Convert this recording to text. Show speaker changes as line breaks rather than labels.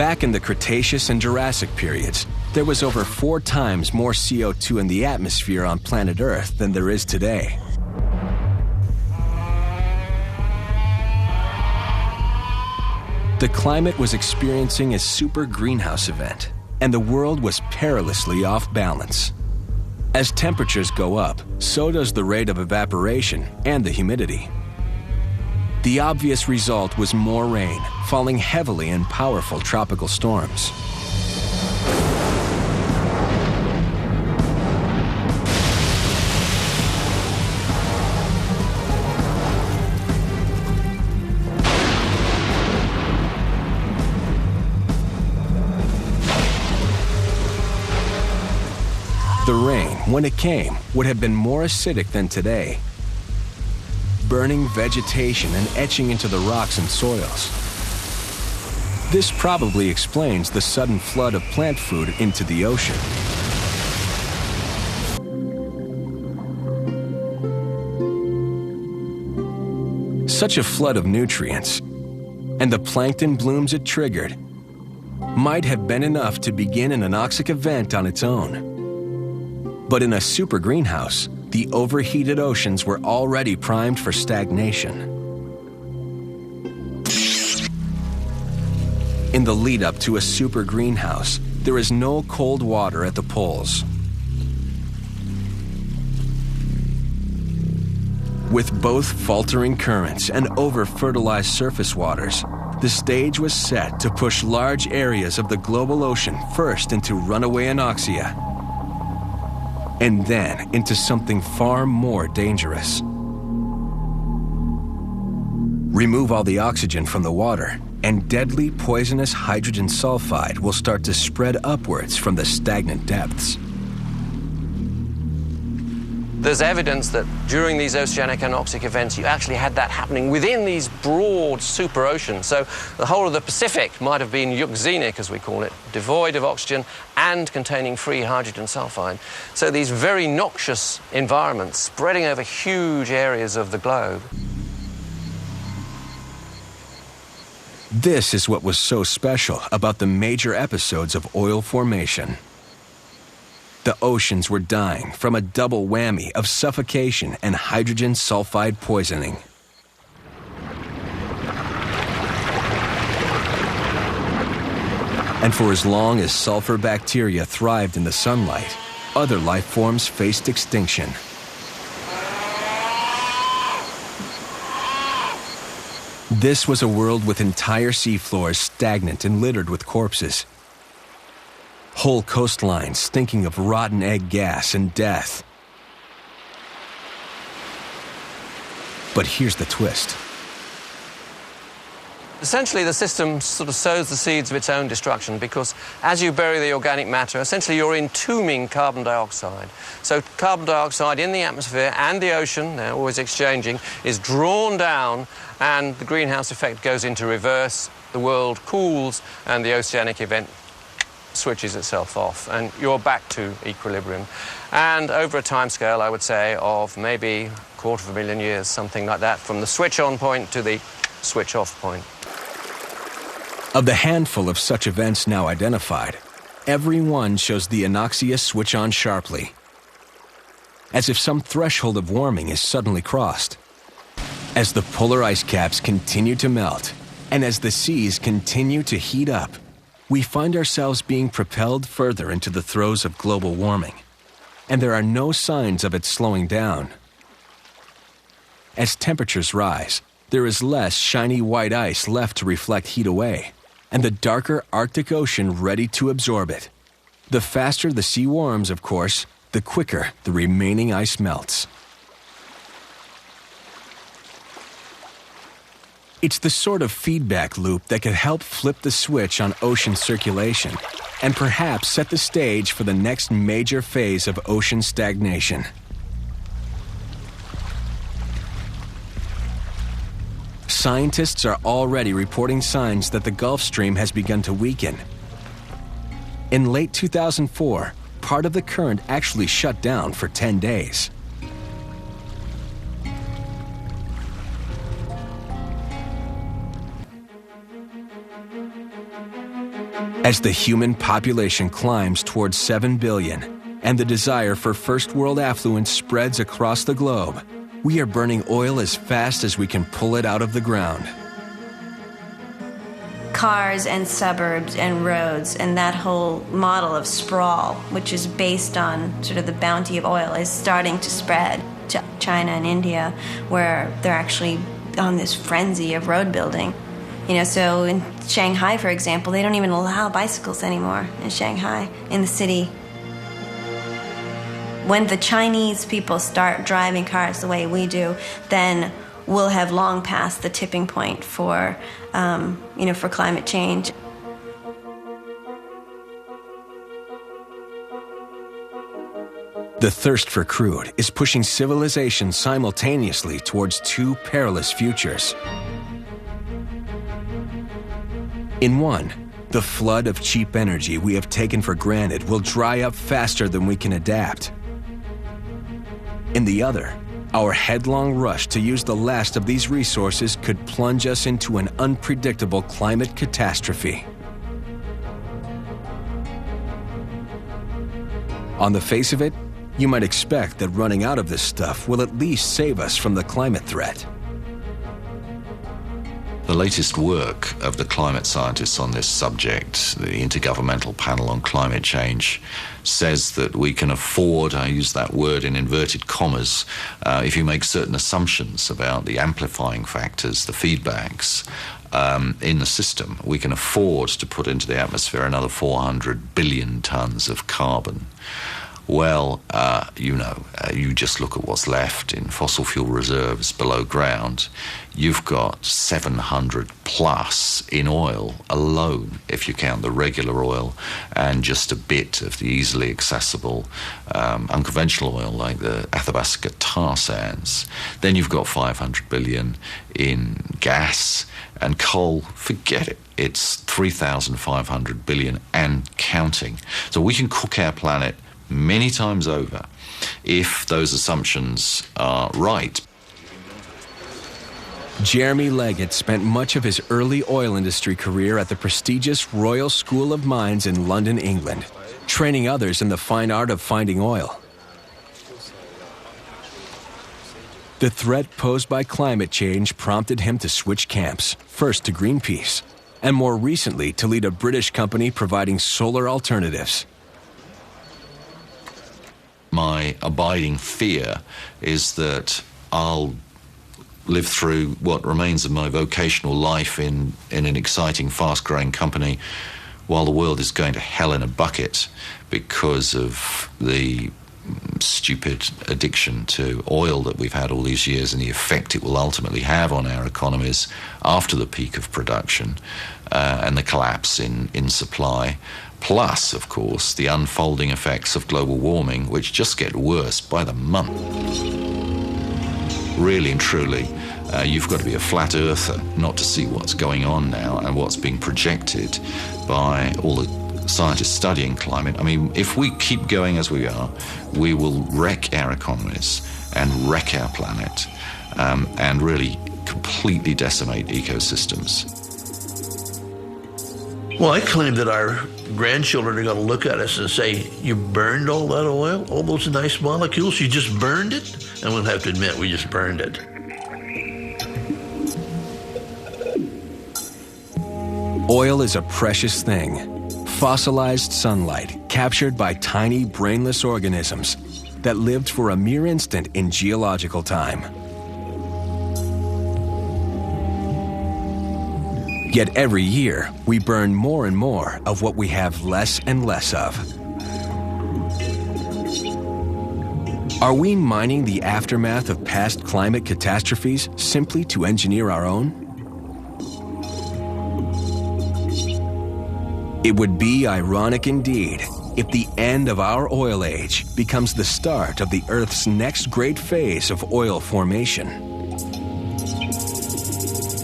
Back in the Cretaceous and Jurassic periods, there was over 4 times more CO2 in the atmosphere on planet Earth than there is today. The climate was experiencing a super greenhouse event, and the world was perilously off balance. As temperatures go up, so does the rate of evaporation and the humidity. The obvious result was more rain, falling heavily in powerful tropical storms. The rain, when it came, would have been more acidic than today, burning vegetation and etching into the rocks and soils. This probably explains the sudden flood of plant food into the ocean. Such a flood of nutrients, and the plankton blooms it triggered, might have been enough to begin an anoxic event on its own. But in a super greenhouse, the overheated oceans were already primed for stagnation. In the lead-up to a super greenhouse, there is no cold water at the poles. With both faltering currents and over-fertilized surface waters, the stage was set to push large areas of the global ocean first into runaway anoxia, and then into something far more dangerous. Remove all the oxygen from the water, and deadly poisonous hydrogen sulfide will start to spread upwards from the stagnant depths.
There's evidence that during these oceanic anoxic events, you actually had that happening within these broad super oceans. So the whole of the Pacific might have been euxenic, as we call it, devoid of oxygen and containing free hydrogen sulfide. So these very noxious environments spreading over huge areas of the globe.
This is what was so special about the major episodes of oil formation. The oceans were dying from a double whammy of suffocation and hydrogen sulfide poisoning. And for as long as sulfur bacteria thrived in the sunlight, other life forms faced extinction. This was a world with entire seafloors stagnant and littered with corpses. Whole coastlines stinking of rotten egg gas and death. But here's the twist.
Essentially, the system sort of sows the seeds of its own destruction because as you bury the organic matter, essentially you're entombing carbon dioxide. So carbon dioxide in the atmosphere and the ocean, they're always exchanging, is drawn down and the greenhouse effect goes into reverse. The world cools and the oceanic event switches itself off and you're back to equilibrium. And over a time scale, I would say, of maybe 250,000 years, something like that, from the switch-on point to the switch-off point.
Of the handful of such events now identified, every one shows the anoxia switch on sharply, as if some threshold of warming is suddenly crossed. As the polar ice caps continue to melt, and as the seas continue to heat up, we find ourselves being propelled further into the throes of global warming, and there are no signs of it slowing down. As temperatures rise, there is less shiny white ice left to reflect heat away, and the darker Arctic Ocean ready to absorb it. The faster the sea warms, of course, the quicker the remaining ice melts. It's the sort of feedback loop that could help flip the switch on ocean circulation and perhaps set the stage for the next major phase of ocean stagnation. Scientists are already reporting signs that the Gulf Stream has begun to weaken. In late 2004, part of the current actually shut down for 10 days. As the human population climbs towards 7 billion and the desire for first world affluence spreads across the globe, we are burning oil as fast as we can pull it out of the ground.
Cars and suburbs and roads and that whole model of sprawl, which is based on sort of the bounty of oil, is starting to spread to China and India, where they're actually on this frenzy of road building. So in Shanghai, for example, they don't even allow bicycles anymore in Shanghai, in the city. When the Chinese people start driving cars the way we do, then we'll have long passed the tipping point for climate change.
The thirst for crude is pushing civilization simultaneously towards two perilous futures. In one, the flood of cheap energy we have taken for granted will dry up faster than we can adapt. In the other, our headlong rush to use the last of these resources could plunge us into an unpredictable climate catastrophe. On the face of it, you might expect that running out of this stuff will at least save us from the climate threat.
The latest work of the climate scientists on this subject, the Intergovernmental Panel on Climate Change, says that we can afford, I use that word in inverted commas, if you make certain assumptions about the amplifying factors, the feedbacks in the system, we can afford to put into the atmosphere another 400 billion tons of carbon. Well, you just look at what's left in fossil fuel reserves below ground. You've got 700 plus in oil alone, if you count the regular oil and just a bit of the easily accessible unconventional oil like the Athabasca tar sands. Then you've got 500 billion in gas and coal. Forget it. It's 3,500 billion and counting. So we can cook our planet many times over if those assumptions are right.
Jeremy Leggett spent much of his early oil industry career at the prestigious Royal School of Mines in London, England, training others in the fine art of finding oil. The threat posed by climate change prompted him to switch camps, first to Greenpeace, and more recently to lead a British company providing solar alternatives.
My abiding fear is that I'll live through what remains of my vocational life in an exciting, fast-growing company while the world is going to hell in a bucket because of the stupid addiction to oil that we've had all these years and the effect it will ultimately have on our economies after the peak of production and the collapse in supply. Plus, of course, the unfolding effects of global warming, which just get worse by the month. Really and truly, you've got to be a flat earther not to see what's going on now and what's being projected by all the scientists studying climate. I mean, if we keep going as we are, we will wreck our economies and wreck our planet and really completely decimate ecosystems.
Well, I claim that our grandchildren are going to look at us and say, you burned all that oil, all those nice molecules, you just burned it? And we'll have to admit we just burned it.
Oil is a precious thing. Fossilized sunlight captured by tiny brainless organisms that lived for a mere instant in geological time. Yet every year, we burn more and more of what we have less and less of. Are we mining the aftermath of past climate catastrophes simply to engineer our own? It would be ironic indeed if the end of our oil age becomes the start of the Earth's next great phase of oil formation.